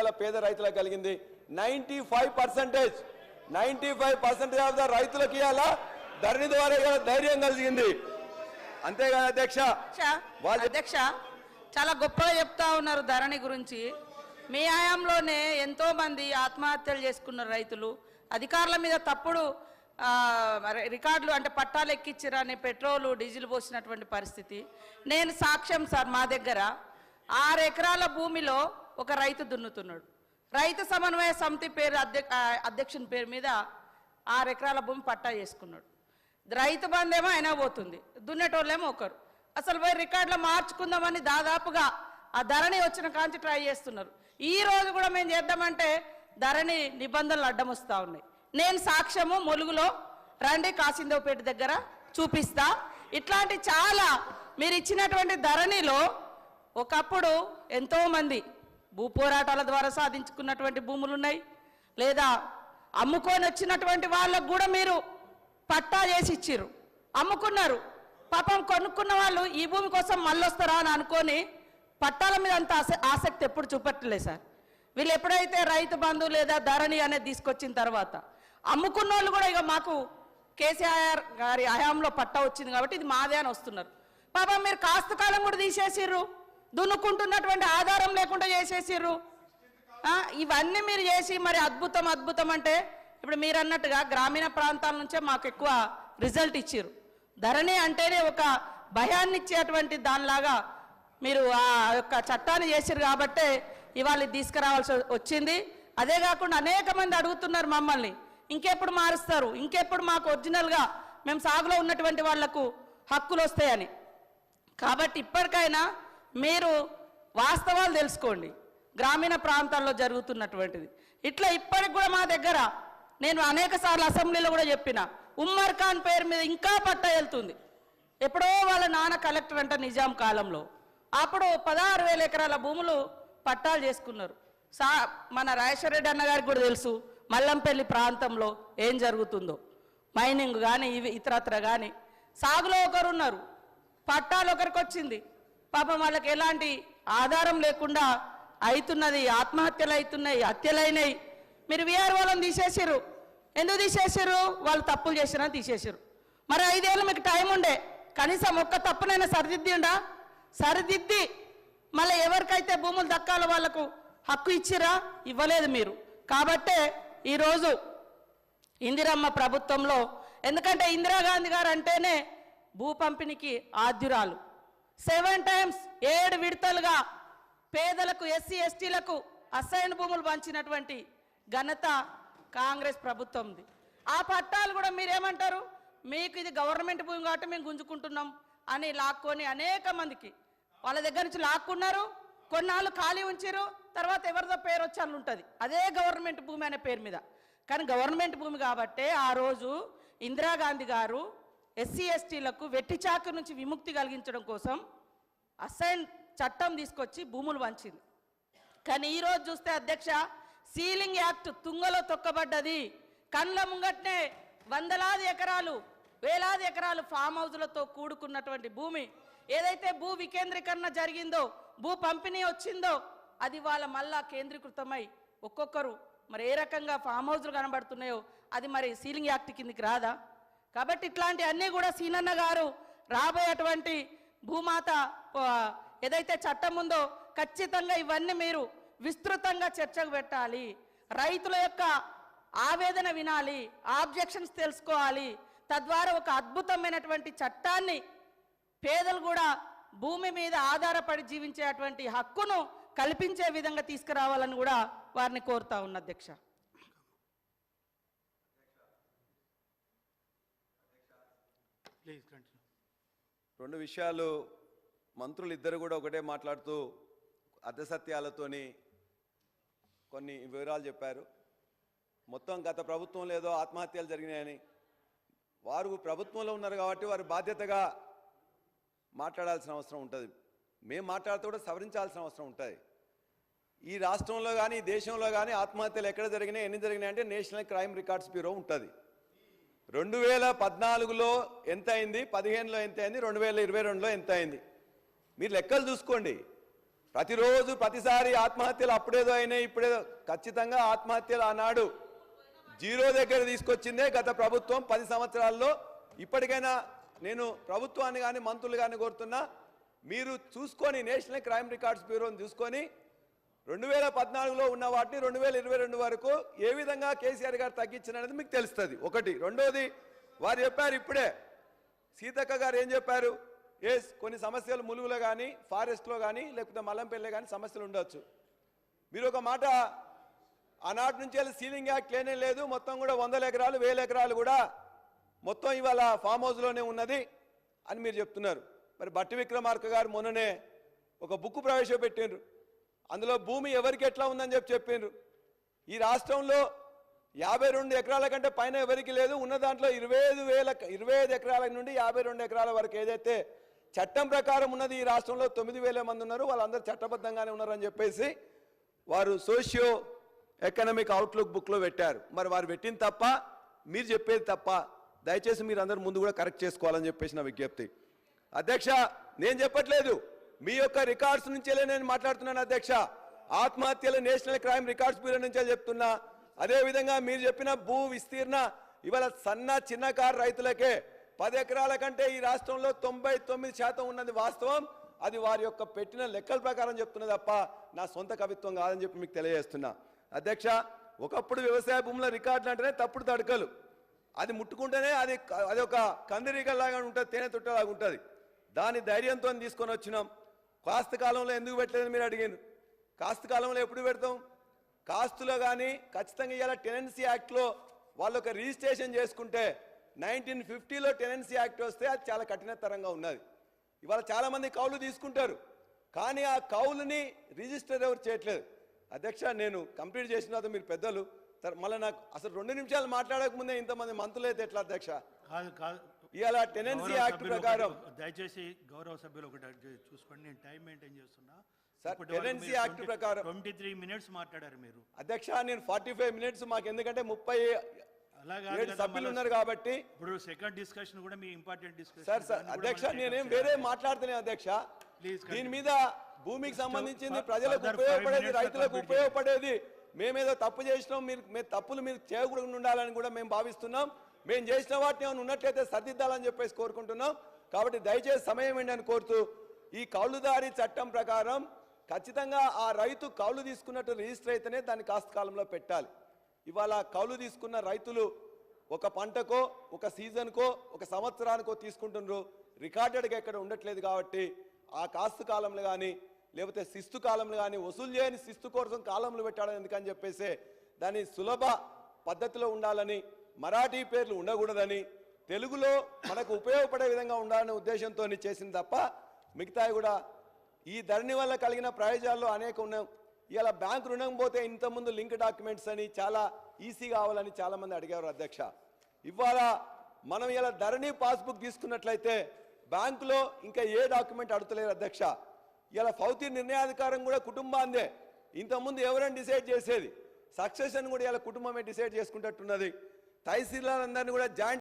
ఇలా పేద రైతులకు కలిగింది. 95% ఆఫ్ ద రైతులకి ఇలా ధరణి ద్వారా ధైర్యం కలిగింది. అంతేగాని అధ్యక్ష చాలా గొప్పగా చెప్తా ఉన్నారు ధరణి గురించి. మీ హయాంలోనే ఎంతో మంది ఆత్మహత్యలు చేసుకున్నారు రైతులు. అధికారుల మీద తప్పుడు రికార్డులు అంటే పట్టాలు ఎక్కించారని పెట్రోలు డీజిల్ పోసినటువంటి పరిస్థితి. నేను సాక్ష్యం సార్, మా దగ్గర 6 ఎకరాల భూమిలో ఒక రైతు దున్నుతున్నాడు. రైతు సమన్వయ సమితి పేరు అధ్యక్షుని పేరు మీద 6 ఎకరాల భూమి పట్టా చేసుకున్నాడు. రైతు బంధేమో అయినా పోతుంది, దున్నేటోళ్ళేమో ఒకరు. అసలు పోయి రికార్డులో మార్చుకుందామని దాదాపుగా ఆ ధరణి వచ్చిన కాంచి ట్రై చేస్తున్నారు. ఈ రోజు కూడా మేము చేద్దామంటే ధరణి నిబంధనలు అడ్డం వస్తూ ఉన్నాయి. నేను సాక్ష్యము ములుగులో రండి, కాసిందేవపేట దగ్గర చూపిస్తా. ఇట్లాంటి చాలా మీరు ఇచ్చినటువంటి ధరణిలో ఒకప్పుడు ఎంతోమంది భూ పోరాటాల ద్వారా సాధించుకున్నటువంటి భూములు ఉన్నాయి, లేదా అమ్ముకొని వచ్చినటువంటి వాళ్ళకు కూడా మీరు పట్టా చేసి ఇచ్చిర్రు, అమ్ముకున్నారు. పాపం కొనుక్కున్న వాళ్ళు ఈ భూమి కోసం మళ్ళీ వస్తారా అని అనుకొని పట్టాల మీద అంత ఆసక్తి ఎప్పుడు చూపట్లేదు సార్. వీళ్ళు ఎప్పుడైతే రైతు బంధు లేదా ధరణి అనేది తీసుకొచ్చిన తర్వాత అమ్ముకున్న వాళ్ళు కూడా ఇక మాకు కేసీఆర్ గారి హయాంలో పట్టా వచ్చింది కాబట్టి ఇది మాదే అని వస్తున్నారు. పాపం మీరు కాస్త కాలం కూడా తీసేసిర్రు, దున్నుకుంటున్నటువంటి ఆధారం లేకుండా చేసేసిర్రు. ఇవన్నీ మీరు చేసి మరి అద్భుతం అద్భుతం అంటే ఇప్పుడు మీరు అన్నట్టుగా గ్రామీణ ప్రాంతాల నుంచే మాకు ఎక్కువ రిజల్ట్ ఇచ్చిర్రు. ధరణి అంటేనే ఒక భయాన్ని ఇచ్చేటువంటి దానిలాగా మీరు ఆ యొక్క చట్టాన్ని చేసిర్రు కాబట్టే ఇవాళ తీసుకురావాల్సి వచ్చింది. అదే కాకుండా అనేక మంది అడుగుతున్నారు మమ్మల్ని, ఇంకెప్పుడు మారుస్తారు, ఇంకెప్పుడు మాకు ఒరిజినల్గా మేము సాగులో ఉన్నటువంటి వాళ్లకు హక్కులు వస్తాయని. కాబట్టి ఇప్పటికైనా మీరు వాస్తవాలు తెలుసుకోండి, గ్రామీణ ప్రాంతాల్లో జరుగుతున్నటువంటిది. ఇట్లా ఇప్పటికి కూడా మా దగ్గర నేను అనేక సార్లు అసెంబ్లీలో కూడా చెప్పిన, ఉమ్మర్ ఖాన్ పేరు మీద ఇంకా పట్టా వెళ్తుంది. ఎప్పుడో వాళ్ళ నాన్న కలెక్టర్ అంట నిజాం కాలంలో, అప్పుడు 16,000 ఎకరాల భూములు పట్టాలు చేసుకున్నారు. మన రాజేశ్వర రెడ్డి అన్న గారికి కూడా తెలుసు మల్లంపల్లి ప్రాంతంలో ఏం జరుగుతుందో, మైనింగ్ కానీ ఇవి ఇతరత్ర కానీ. సాగులో ఒకరున్నారు, పట్టాలు ఒకరికి వచ్చింది, పాపం వాళ్ళకి ఎలాంటి ఆధారం లేకుండా అవుతున్నది, ఆత్మహత్యలు అవుతున్నాయి, హత్యలైనాయి. మీరు వీఆర్ఓలను తీసేసారు. ఎందుకు తీసేసారు? వాళ్ళు తప్పులు చేసినా తీసేసారు. మరి 5 ఏళ్ళు మీకు టైం ఉండే, కనీసం ఒక్క తప్పునైనా సరిదిద్దిండా? సరిదిద్ది మళ్ళీ ఎవరికైతే భూములు దక్కాలో వాళ్లకు హక్కు ఇచ్చిరా? ఇవ్వలేదు మీరు. కాబట్టే ఈరోజు ఇందిరమ్మ ప్రభుత్వంలో, ఎందుకంటే ఇందిరాగాంధీ గారు అంటేనే భూ పంపిణీకి ఆద్యురాలు. 7 times 7 విడతలుగా పేదలకు ఎస్సీ ఎస్టీలకు అసైన్ భూములు పంచినటువంటి ఘనత కాంగ్రెస్ ప్రభుత్వంది. ఆ పట్టాలు కూడా మీరేమంటారు, మీకు ఇది గవర్నమెంట్ భూమి కాబట్టి మేము గుంజుకుంటున్నాం అని లాక్కొని అనేక మందికి వాళ్ళ దగ్గర నుంచి లాక్కున్నారు. కొన్నాళ్ళు ఖాళీ ఉంచారు, తర్వాత ఎవరిదో పేరు వచ్చి అని ఉంటుంది, అదే గవర్నమెంట్ భూమి అనే పేరు మీద. కానీ గవర్నమెంట్ భూమి కాబట్టే ఆ రోజు ఇందిరాగాంధీ గారు ఎస్సీ ఎస్టీలకు వెట్టి చాకరి నుంచి విముక్తి కలిగించడం కోసం అసైన్ చట్టం తీసుకొచ్చి భూములు పంచింది. కానీ ఈరోజు చూస్తే అధ్యక్ష, సీలింగ్ యాక్ట్ తుంగలో తొక్కబడ్డది. కళ్ళ ముంగట్నే వందలాది ఎకరాలు, వేలాది ఎకరాలు ఫామ్ హౌజులతో కూడుకున్నటువంటి భూమి, ఏదైతే భూ వికేంద్రీకరణ జరిగిందో, భూ పంపిణీ వచ్చిందో, అది వాళ్ళ మళ్ళా కేంద్రీకృతమై ఒక్కొక్కరు మరి ఏ రకంగా ఫామ్ హౌజులు కనబడుతున్నాయో అది మరి సీలింగ్ యాక్ట్ కిందికి రాదా? కాబట్టి ఇట్లాంటి అన్నీ కూడా సీనన్న గారు రాబోయేటువంటి భూమాత ఏదైతే చట్టం ఉందో ఖచ్చితంగా ఇవన్నీ మీరు విస్తృతంగా చర్చకు పెట్టాలి. రైతుల యొక్క ఆవేదన వినాలి, ఆబ్జెక్షన్స్ తెలుసుకోవాలి. తద్వారా ఒక అద్భుతమైనటువంటి చట్టాన్ని పేదలు కూడా భూమి మీద ఆధారపడి జీవించేటువంటి హక్కును కల్పించే విధంగా తీసుకురావాలని కూడా వారిని కోరుతా ఉన్న అధ్యక్ష. రెండు విషయాలు మంత్రులు ఇద్దరు కూడా ఒకటే మాట్లాడుతూ అర్ధసత్యాలతోని కొన్ని వివరాలు చెప్పారు. మొత్తం గత ప్రభుత్వంలో ఏదో ఆత్మహత్యలు జరిగినాయని, వారు ప్రభుత్వంలో ఉన్నారు కాబట్టి వారు బాధ్యతగా మాట్లాడాల్సిన అవసరం ఉంటుంది. మేము మాట్లాడుతూ కూడా సవరించాల్సిన అవసరం ఉంటుంది. ఈ రాష్ట్రంలో కానీ ఈ దేశంలో కానీ ఆత్మహత్యలు ఎక్కడ జరిగినాయి, ఎన్ని జరిగినాయి అంటే నేషనల్ క్రైమ్ రికార్డ్స్ బ్యూరో ఉంటుంది. 2014లో ఎంత అయింది, 15లో ఎంత అయింది, 2022లో ఎంత అయింది, మీరు లెక్కలు చూసుకోండి. ప్రతిరోజు ప్రతిసారి ఆత్మహత్యలు అప్పుడేదో అయినాయి ఇప్పుడేదో, ఖచ్చితంగా ఆత్మహత్యలు ఆనాడు జీరో దగ్గర తీసుకొచ్చిందే గత ప్రభుత్వం 10 సంవత్సరాల్లో. ఇప్పటికైనా నేను ప్రభుత్వాన్ని కానీ మంత్రులు కానీ కోరుతున్నా, మీరు చూసుకొని నేషనల్ క్రైమ్ రికార్డ్స్ బ్యూరోని చూసుకొని 2014లో ఉన్న వాటిని 2022 వరకు ఏ విధంగా కేసీఆర్ గారు తగ్గించినది మీకు తెలుస్తుంది. ఒకటి. రెండోది, వారు చెప్పారు ఇప్పుడే, సీతక్క గారు ఏం చెప్పారు, కొన్ని సమస్యలు ములుగులో కానీ ఫారెస్ట్లో కానీ లేకపోతే మల్లంపల్లిలో కానీ సమస్యలు ఉండొచ్చు. మీరు ఒక మాట, ఆనాటి నుంచి వెళ్ళి సీలింగ్ యాక్ట్ లేనే లేదు, మొత్తం కూడా 100 ఎకరాలు 1000 ఎకరాలు కూడా మొత్తం ఇవాళ ఫామ్ హౌస్లోనే ఉన్నది అని మీరు చెప్తున్నారు. మరి బట్టి విక్రమార్క గారు మొన్ననే ఒక బుక్ ప్రవేశపెట్టిండ్రు, అందులో భూమి ఎవరికి ఎట్లా ఉందని చెప్పిండ్రు. ఈ రాష్ట్రంలో 52 ఎకరాల కంటే పైన ఎవరికి లేదు, ఉన్న దాంట్లో 25 ఎకరాల నుండి 52 ఎకరాల వరకు ఏదైతే చట్టం ప్రకారం ఉన్నది ఈ రాష్ట్రంలో 9000 మంది ఉన్నారు, వాళ్ళందరూ చట్టబద్ధంగానే ఉన్నారని చెప్పేసి వారు సోషియో ఎకనామిక్ అవుట్లుక్ బుక్లో పెట్టారు. మరి వారు పెట్టింది తప్ప, మీరు చెప్పేది తప్ప, దయచేసి మీరు అందరూ ముందు కూడా కరెక్ట్ చేసుకోవాలని చెప్పేసి నా విజ్ఞప్తి. అధ్యక్ష, నేను చెప్పట్లేదు, మీ యొక్క రికార్డ్స్ నుంచేలే నేను మాట్లాడుతున్నాను అధ్యక్ష. ఆత్మహత్యలు నేషనల్ క్రైమ్ రికార్డ్స్ బ్యూరో నుంచే చెప్తున్నా. అదేవిధంగా మీరు చెప్పిన భూ విస్తీర్ణ ఇవాళ చిన్నకారు రైతులకే 10 ఎకరాల కంటే ఈ రాష్ట్రంలో 99% ఉన్నది వాస్తవం. అది వారి యొక్క పెట్టిన లెక్కల ప్రకారం చెప్తున్నా తప్ప నా సొంత కవిత్వం కాదని చెప్పి మీకు తెలియజేస్తున్నా. అధ్యక్ష, ఒకప్పుడు వ్యవసాయ భూముల రికార్డులు అంటేనే తప్పుడు తడకలు, అది ముట్టుకుంటేనే అది ఒక కందిరీగల్లాగా ఉంటుంది, తేనె తుట్టలాగా ఉంటుంది. దాని ధైర్యంతో తీసుకొని వచ్చినాం. కాస్త కాలంలో ఎందుకు పెట్టలేదని మీరు అడిగారు. కాస్త కాలంలో ఎప్పుడు పెడతాం? కాస్తులో కానీ ఖచ్చితంగా ఇవాళ టెనెన్సీ యాక్ట్లో వాళ్ళు ఒక రిజిస్ట్రేషన్ చేసుకుంటే 1950లో టెనెన్సీ యాక్ట్ వస్తే అది చాలా కఠినతరంగా ఉన్నది. ఇవాళ చాలామంది కౌలు తీసుకుంటారు, కానీ ఆ కౌలుని రిజిస్టర్ ఎవరు చేయట్లేదు. అధ్యక్ష, నేను కంప్లీట్ చేసిన తర్వాత మీరు పెద్దలు మళ్ళీ నాకు అసలు 2 నిమిషాలు మాట్లాడకముందే ఇంతమంది మంత్రులు అయితే ఎట్లా అధ్యక్ష? ఇవాళ టెనెన్సీ యాక్ట్ ప్రకారం దయచేసి గౌరవ సభ్యులు ఒకటి చూసుకోండి, నేను టైం మెయింటైన్ చేస్తున్నా. టెనెన్సీ యాక్ట్ ప్రకారం 23 మినిట్స్ మాట్లాడారు మీరు. అధ్యక్ష, నేను 45 మినిట్స్, మాకు ఎందుకంటే 37 సభ్యులు ఉన్నారు కాబట్టి. ఇప్పుడు సెకండ్ డిస్కషన్ కూడా మీ ఇంపార్టెంట్ డిస్కషన్. సార్ అధ్యక్ష, నేనేం వేరే మాట్లాడుతున్నాను అధ్యక్ష. దీని మీద భూమికి సంబంధించింది, ప్రజలకు ఉపయోగపడేది, రైతులకు ఉపయోగపడేది. మేమేదో తప్పు చేసినాం, తప్పులు మీరు చేయకూడదు ఉండాలని కూడా మేము భావిస్తున్నాం. మేము చేసిన వాటిని ఏమైనా ఉన్నట్లయితే సర్దిద్దాలని చెప్పేసి కోరుకుంటున్నాం. కాబట్టి దయచేసి సమయం ఏంటని కోరుతూ, ఈ కౌలుదారీ చట్టం ప్రకారం ఖచ్చితంగా ఆ రైతు కౌలు తీసుకున్నట్టు రిజిస్టర్ అయితేనే దాన్ని కాస్త కాలంలో పెట్టాలి. ఇవాళ కౌలు తీసుకున్న రైతులు ఒక పంటకో, ఒక సీజన్కో, ఒక సంవత్సరానికో తీసుకుంటున్నారు, రికార్డెడ్గా ఎక్కడ ఉండట్లేదు. కాబట్టి ఆ కాస్తు కాలంలో కానీ లేకపోతే శిస్తు కాలంలో కానీ వసూలు చేయని శిస్తు కోసం కాలంలో పెట్టాలని ఎందుకని చెప్పేసి దాన్ని సులభ పద్ధతిలో ఉండాలని, మరాఠీ పేర్లు ఉండకూడదని, తెలుగులో మనకు ఉపయోగపడే విధంగా ఉండాలనే ఉద్దేశంతో చేసింది తప్ప మిగతాయి కూడా ఈ ధరణి వల్ల కలిగిన ప్రయోజనాల్లో అనేక ఉన్నాయి. ఇలా బ్యాంకు రుణం పోతే ఇంతకుముందు లింక్ డాక్యుమెంట్స్ అని చాలా ఈజీ కావాలని చాలామంది అడిగారు అధ్యక్ష. ఇవాళ మనం ఇలా ధరణి పాస్బుక్ తీసుకున్నట్లయితే బ్యాంకులో ఇంకా ఏ డాక్యుమెంట్ అడుగుతలేరు అధ్యక్ష. ఇలా ఫౌతి నిర్ణయాధికారం కూడా కుటుంబాందే. ఇంతకుముందు ఎవరైనా డిసైడ్ చేసేది, సక్సెషన్ కూడా ఇలా కుటుంబమే డిసైడ్ చేసుకుంటట్టున్నది. తహసీల్దార్లందరినీ కూడా జాయింట్